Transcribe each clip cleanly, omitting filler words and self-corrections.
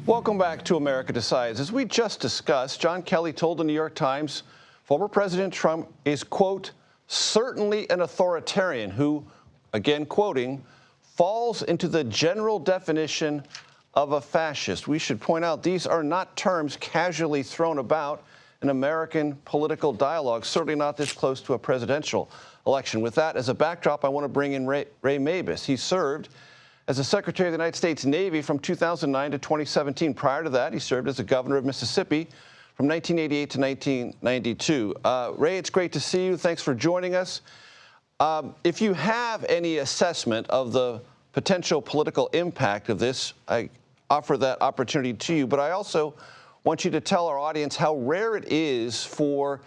Welcome back to America Decides. As we just discussed, John Kelly told the New York Times former President Trump is, quote, certainly an authoritarian who, again quoting, falls into the general definition of a fascist. We should point out these are not terms casually thrown about in American political dialogue, certainly not this close to a presidential election. With that as a backdrop, I want to bring in Ray Mabus. He served as the Secretary of the United States Navy from 2009 to 2017. Prior to that, he served as the governor of Mississippi from 1988 to 1992. Ray, it's great to see you. Thanks for joining us. If you have any assessment of the potential political impact of this, I offer that opportunity to you. But I also want you to tell our audience how rare it is for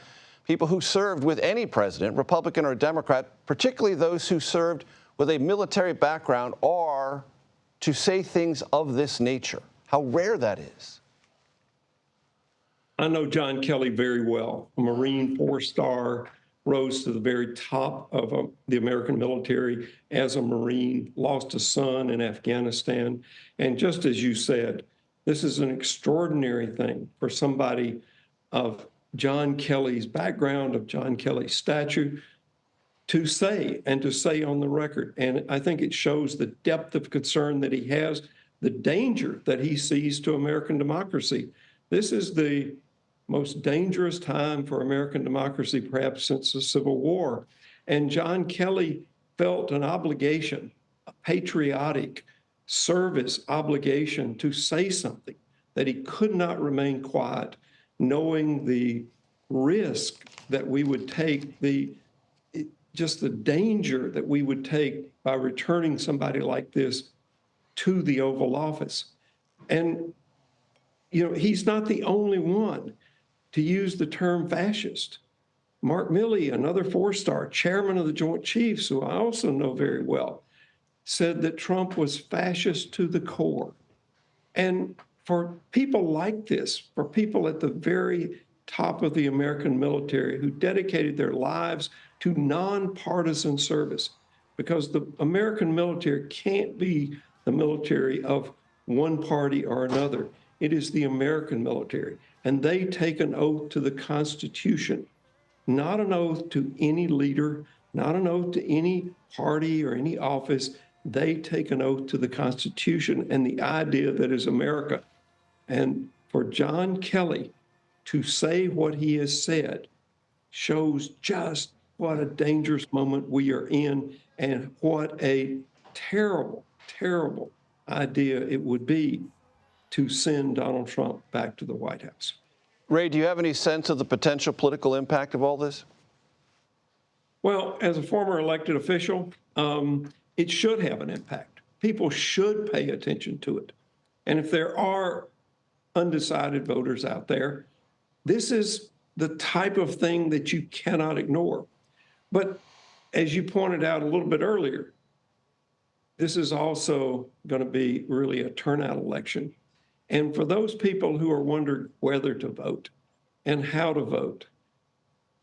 people who served with any president, Republican or Democrat, particularly those who served with a military background, or to say things of this nature. How rare that is. I know John Kelly very well, a Marine four-star, rose to the very top of the American military as a Marine, lost a son in Afghanistan. And just as you said, this is an extraordinary thing for somebody of John Kelly's background, of John Kelly's stature, to say on the record. And I think it shows the depth of concern that he has, the danger that he sees to American democracy. This is the most dangerous time for American democracy, perhaps since the Civil War. And John Kelly felt an obligation, a patriotic service obligation, to say something, that he could not remain quiet, knowing the risk that we would take, just the danger that we would take by returning somebody like this to the Oval Office. And, you know, he's not the only one to use the term fascist. Mark Milley, another four-star, chairman of the Joint Chiefs, who I also know very well, said that Trump was fascist to the core. And for people like this, for people at the very top of the American military who dedicated their lives to nonpartisan service, because the American military can't be the military of one party or another. It is the American military, and they take an oath to the Constitution, not an oath to any leader, not an oath to any party or any office. They take an oath to the Constitution and the idea that is America. And for John Kelly to say what he has said shows just what a dangerous moment we are in, and what a terrible, terrible idea it would be to send Donald Trump back to the White House. Ray, do you have any sense of the potential political impact of all this? Well, as a former elected official, it should have an impact. People should pay attention to it. And if there are undecided voters out there, this is the type of thing that you cannot ignore. But as you pointed out a little bit earlier, this is also going to be really a turnout election. And for those people who are wondering whether to vote and how to vote,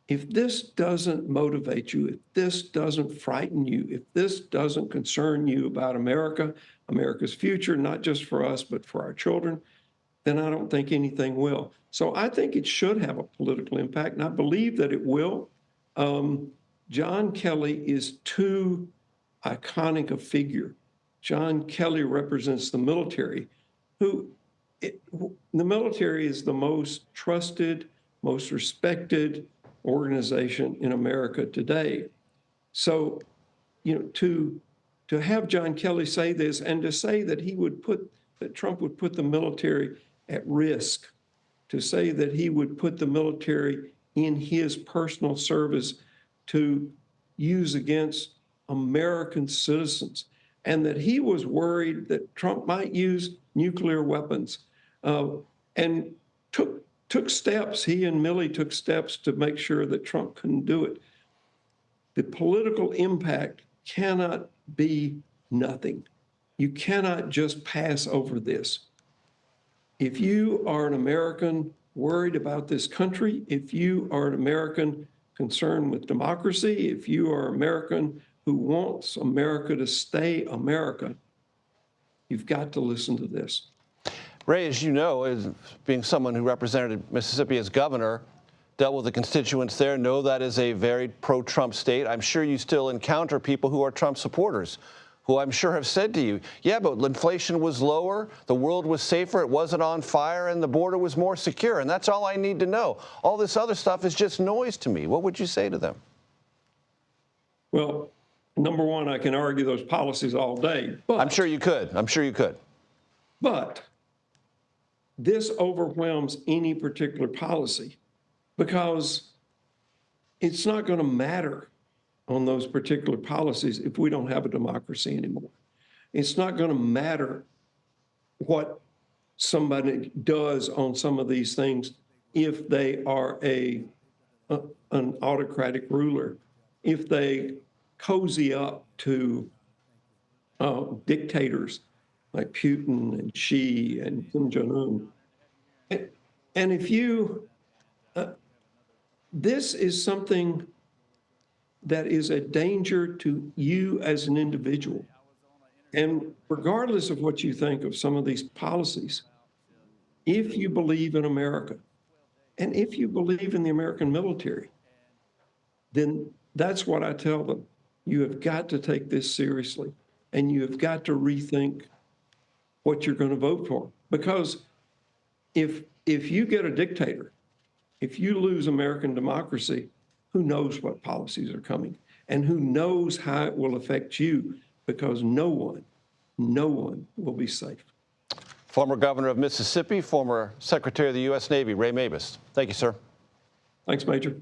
if this doesn't motivate you, if this doesn't frighten you, if this doesn't concern you about America, America's future, not just for us, but for our children, then I don't think anything will. So I think it should have a political impact, and I believe that it will. John Kelly is too iconic a figure. John Kelly represents the military, the military is the most trusted, most respected organization in America today. So, you know, to have John Kelly say this, and to say that that Trump would put the military at risk, to say that he would put the military in his personal service to use against American citizens, and that he was worried that Trump might use nuclear weapons, and took steps, he and Milley took steps to make sure that Trump couldn't do it. The political impact cannot be nothing. You cannot just pass over this. If you are an American worried about this country, if you are an American concerned with democracy, if you are American who wants America to stay America, you've got to listen to this. Ray, as you know, as being someone who represented Mississippi as governor, dealt with the constituents there, know that is a very pro-Trump state. I'm sure you still encounter people who are Trump supporters, who I'm sure have said to you, yeah, but inflation was lower, the world was safer, it wasn't on fire, and the border was more secure, and that's all I need to know. All this other stuff is just noise to me. What would you say to them? Well, number one, I can argue those policies all day. But I'm sure you could. I'm sure you could. But this overwhelms any particular policy because it's not going to matter on those particular policies if we don't have a democracy anymore. It's not going to matter what somebody does on some of these things if they are an autocratic ruler, if they cozy up to dictators like Putin and Xi and Kim Jong-un. And if you, this is something that is a danger to you as an individual. And regardless of what you think of some of these policies, if you believe in America and if you believe in the American military, then that's what I tell them. You have got to take this seriously and you have got to rethink what you're going to vote for. Because if you get a dictator, if you lose American democracy, who knows what policies are coming and who knows how it will affect you, because no one will be safe. Former governor of Mississippi, former Secretary of the U.S. Navy, Ray Mabus. Thank you, sir. Thanks, Major.